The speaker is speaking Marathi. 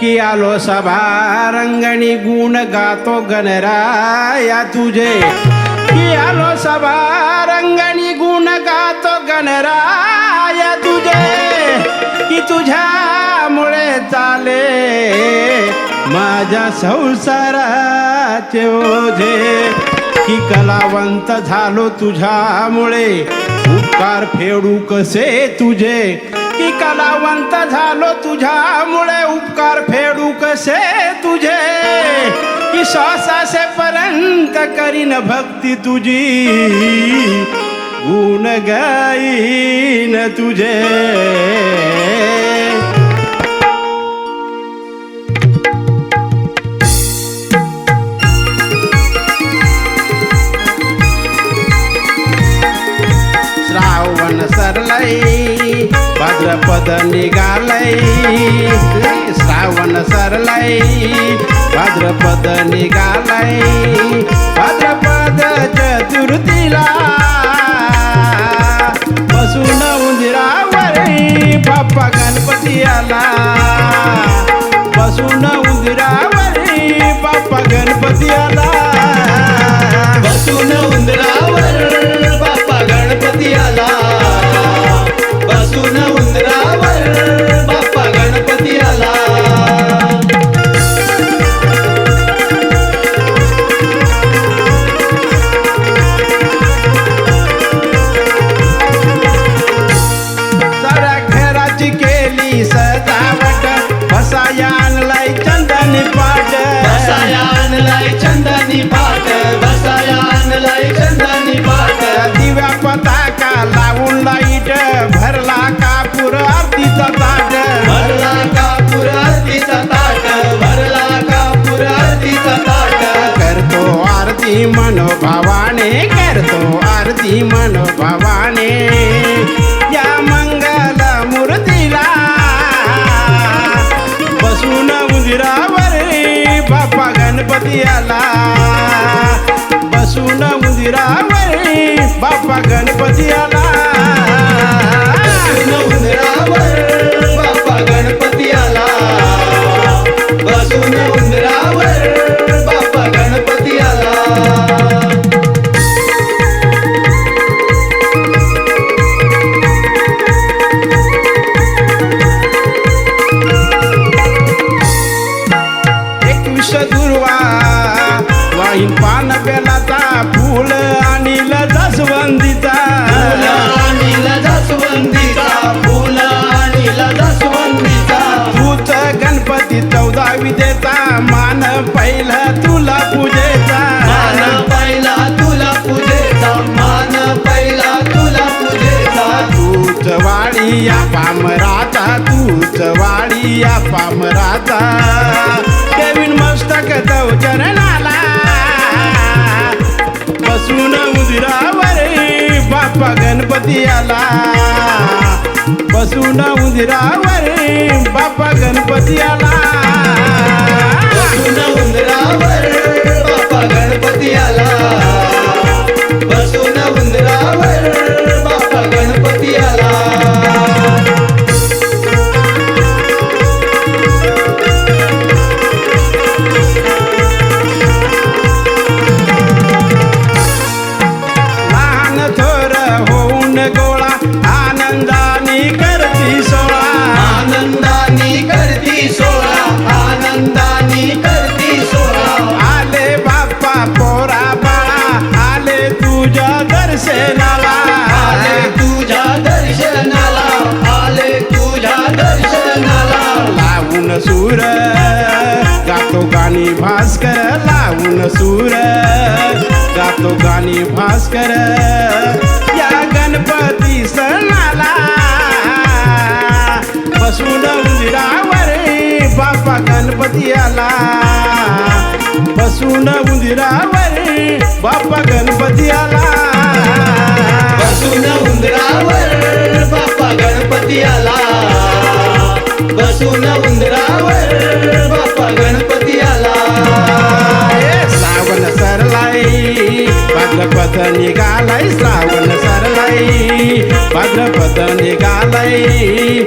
की आलो सभा रंगणी गुण गातो गणराया तुझे की आलो सभा रंगणी गुण गातो गणराया तुझे की तुझ्यामुळे चाले माझ्या संसाराचे ओझे की कलावंत झालो तुझ्यामुळे उपकार फेडू कसे तुझे की कलावंत झालो तुझ्यामुळे उपकार फेडू कसे तुझे की श्वासासेपर्यंत करीन भक्ती तुझी गुण गाईन तुझे श्रावण सरलाई भाद्रपद निघालय श्रावण सरलाई भाद्रपद निघालय भाद्रपद चतुर्थीला बसून उंदरावर बाप्पा गणपती आला बसून उंदरावर बाप्पा गणपती आला बसून उंदरावर बाप्पा गणपती आला बसून उंदरावर बाप्पा गणपती आला साऱ्या घराची केली सजावट बसाया आणलाय चंदनी पाट बसाया आणलाय चंदनी पाट बसाया आणलाय चंदनी पाट दिव्या पताका लावून लाईट भरला कापूर आरतीचा ताट भरला कापूर आरतीचा ताट भरला कापूर आरतीचा ताट करतो आरती मनोभावाने करतो आरती मनोभावाने या मंगल मूर्तीला बसून उंदरावर बाप्पा गणपती आला बसून उंदरावर बाप्पा गणपती आला बसून उंदरावर बाप्पा गणपती आला बसून उंदरावर बाप्पा गणपती आला दुर्वा वाईन पान बेलाचा फूल आणील जसवंदीचा अनिल जसवंतीचा फुल अनिल जसवंतीचा तूच गणपती 14 विजेचा मान पहिला तुला पूजेचा मान पहिला तुला पूजेचा मान पहिला तुला पूजेचा तूच वाडी या पामराचा तूच वाडी या पामराचा देवीन मस्तक तव चरणाला बसून उंदरावर बाप्पा गणपती आला बसून उंदरावर बाप्पा गणपती आला बसून उंदरावर बाप्पा गणपती आला बसून उंदरावर बाप्पा गणपती आला लहान थोर होऊन गोळा आनंदाने करती सोळा आनंदानी करती सोळा आनंदानी करती सोळा आले बाप्पा पोरा बाळा आले तुझ्या दर्शनाला आले तुझ्या दर्शनाला आले तुझ्या दर्शनाला लावून सूर गातो गाणी भास्कर लावून सूर गातो गाणी भास्कर या गणपती सणाला बसून उंदरावर बाप्पा गणपती आला बसून उंदरावर बाप्पा गणपती आला बसून उंदरावर बाप्पा गणपती आला बसून उंदरावर बाप्पा गणपती आला श्रावण सरलाई भाद्रपद निघालाय श्रावण सरलाई भाद्रपद निघालाय